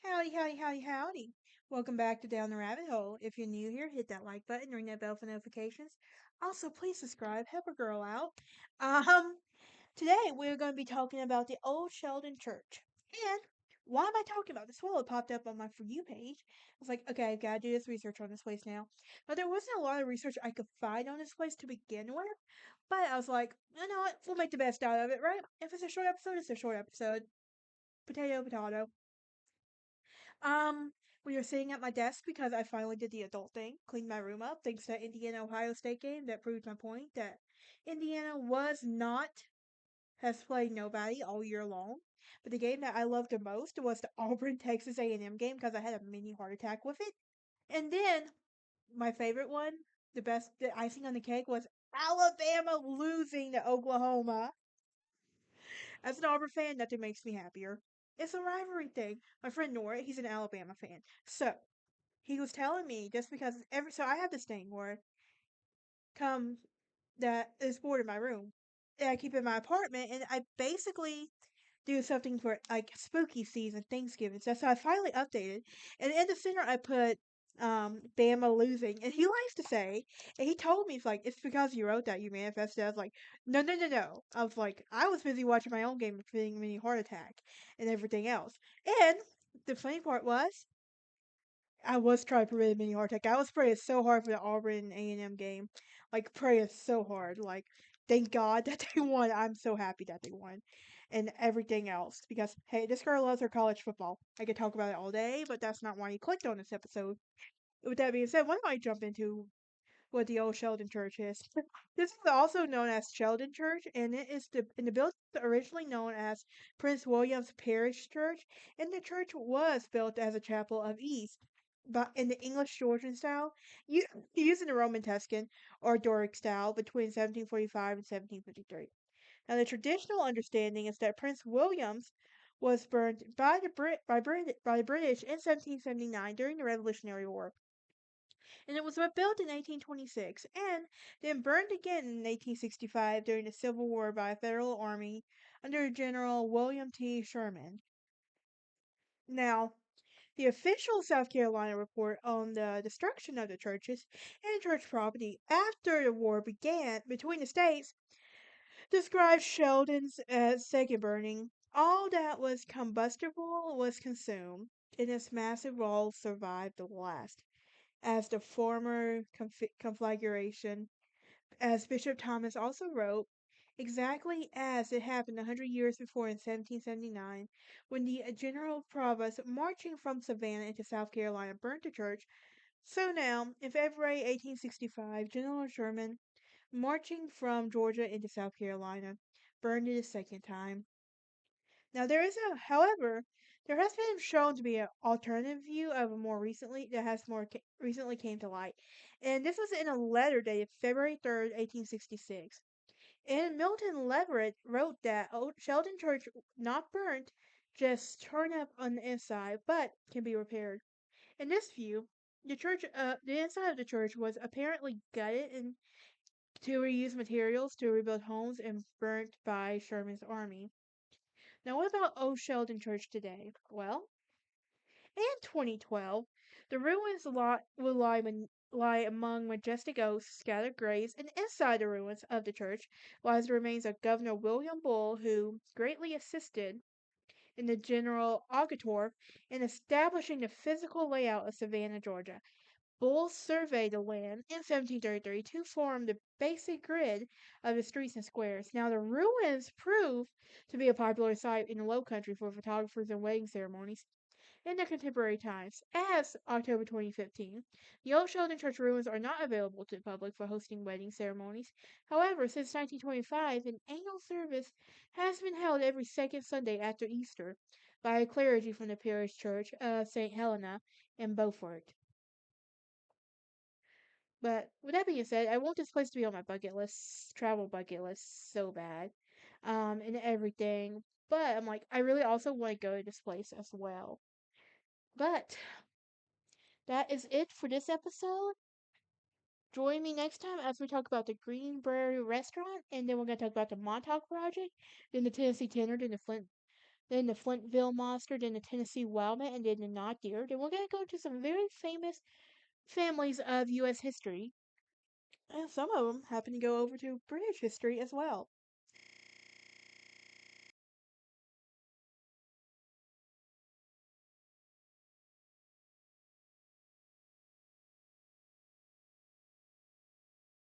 Howdy, howdy, howdy, howdy. Welcome back to Down the Rabbit Hole. If you're new here, hit that like button, ring that bell for notifications. Also, please subscribe, help a girl out. Um, Today we're going to be talking about the old Sheldon Church. And why am I talking about this? Well, it popped up on my For You page. I was like, okay, I've got to do this research on this place now. But there wasn't a lot of research I could find on this place to begin with. But I was like, you know what? We'll make the best out of it, right? If it's a short episode, it's a short episode. Potato, potato. Um, we were sitting at my desk because I finally did the adult thing, cleaned my room up, thanks to that Indiana Ohio State game that proved my point that Indiana was not has played nobody all year long. But the game that I loved the most was the Auburn Texas A&M game because I had a mini heart attack with it. And then my favorite one, the icing on the cake was Alabama losing to Oklahoma. As an Auburn fan, nothing makes me happier. It's a rivalry thing. My friend Nora, he's an Alabama fan. So he was telling me just because so I have this thing where come that is bored in my room that I keep in my apartment, and I basically do something for like spooky season, Thanksgiving. So I finally updated, and in the center I put Bama losing, and he likes to say, and he told me it's because you wrote that you manifested. I was like, no, no, no, no. I was like, I was busy watching my own game and feeling a mini heart attack and everything else. And the funny part was I was trying to prevent a mini heart attack. I was praying so hard for the Auburn A&M game, like praying so hard. Like, thank God that they won. I'm so happy that they won, and everything else because hey, this girl loves her college football. I could talk about it all day, but that's not why you clicked on this episode. With that being said, why don't I jump into what the old Sheldon Church is? This is also known as Sheldon Church, and the building was originally known as Prince William's Parish Church, and the church was built as a chapel of ease, but in the English Georgian style, using the Roman Tuscan or Doric style between 1745 and 1753. Now, the traditional understanding is that Prince William's was burned by the British in 1779 during the Revolutionary War, and it was rebuilt in 1826 and then burned again in 1865 during the Civil War by a Federal Army under General William T. Sherman. Now, the official South Carolina report on the destruction of the churches and church property after the war began between the states describes Sheldon's second burning. All that was combustible was consumed, and its massive walls survived the last, as the former conflagration, as Bishop Thomas also wrote, exactly as it happened 100 years before in 1779, when the General Provost marching from Savannah into South Carolina burnt the church. So now, in February 1865, General Sherman, marching from Georgia into South Carolina, burned it a second time. Now however, there has been shown to be an alternative view of a more recently that has more recently came to light, and this was in a letter dated February 3rd, 1866. And Milton Leverett wrote that Old Sheldon Church not burnt, just torn up on the inside, but can be repaired. In this view, the inside of the church was apparently gutted and to reuse materials to rebuild homes and burnt by Sherman's army. Now, what about Old Sheldon Church today? Well, in 2012, the will lie among majestic oaks, scattered graves, and inside the ruins of the church lies the remains of Governor William Bull, who greatly assisted in the General Auditor in establishing the physical layout of Savannah, Georgia. Bull surveyed the land in 1733 to form the basic grid of the streets and squares. Now, the ruins prove to be a popular site in the Low Country for photographers and wedding ceremonies in the contemporary times. As October 2015, the old Sheldon Church ruins are not available to the public for hosting wedding ceremonies. However, since 1925, an annual service has been held every second Sunday after Easter by a clergy from the parish church of St. Helena in Beaufort. But with that being said, I want this place to be on my bucket list, travel bucket list, so bad, and everything. But I'm like, I really also want to go to this place as well. But that is it for this episode. Join me next time as we talk about the Greenberry Restaurant, and then we're going to talk about the Montauk Project, then the Tennessee Tenor, then the Flint then the Flintville monster, then the Tennessee wildman, and then the knot deer. Then we're going to go into some very famous families of U.S. history, and some of them happen to go over to British history as well.